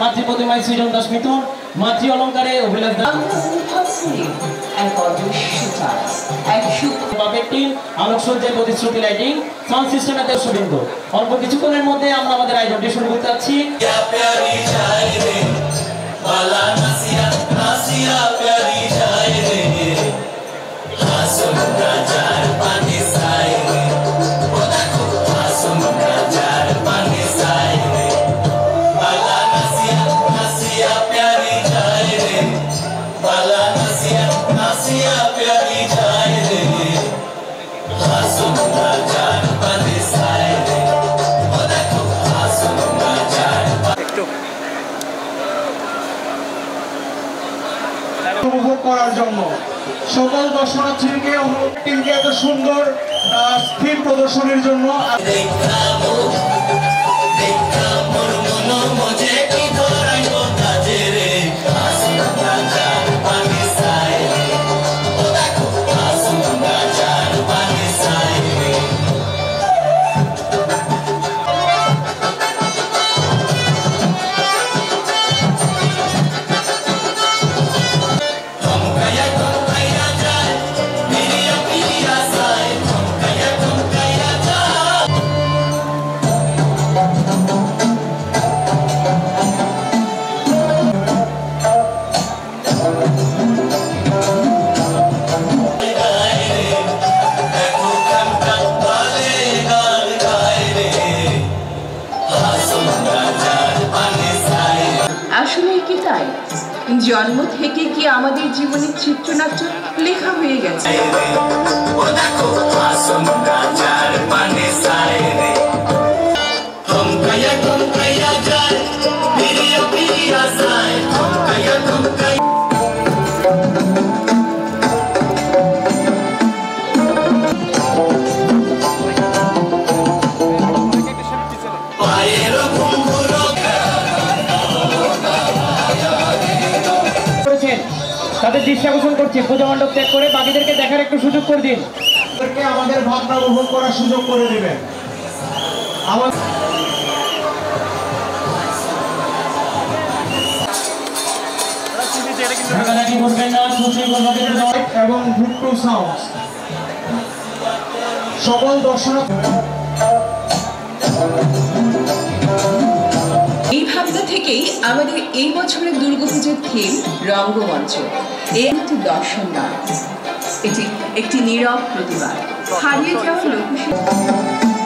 মাতৃ প্রতিমায় সৃজন দাস মিথুন, মাতৃ অলঙ্কারে অভিলাষ দাস, আলোকসজ্জায় প্রতিশ্রুতি লাইটিং, সাউন্ড সিস্টেমের দর্শকবৃন্দ, অল্প কিছুক্ষণের মধ্যে আমরা আমাদের আয়োজনটি শুরু করতে যাচ্ছি। উপভোগ করার জন্য সকল দর্শনার্থীকে টিমকে এত সুন্দর স্থির প্রদর্শনীর জন্য আসলে কি তাই? জন্ম থেকে কি আমাদের জীবনের চিত্রনাট্য লেখা হয়ে গেছে? তাদের দৃষ্টি আকর্ষণ করছি, পূজা মণ্ডপ ত্যাগ করে বাকিদেরকে দেখার একটু সুযোগ করে দিন। আমাদের ভাবনা উপভোগ করার সুযোগ করে দিবেন। এবং ভুট্টু সাউন্ড সকল দর্শনার্থী এই ভাবনা থেকেই আমাদের এই বছরের দুর্গাপুজোর থিম রঙ্গমঞ্চ। একটি দর্শন নয়, এটি একটি নীরব প্রতিবাদ, হারিয়ে যাওয়া লোকশিল্প।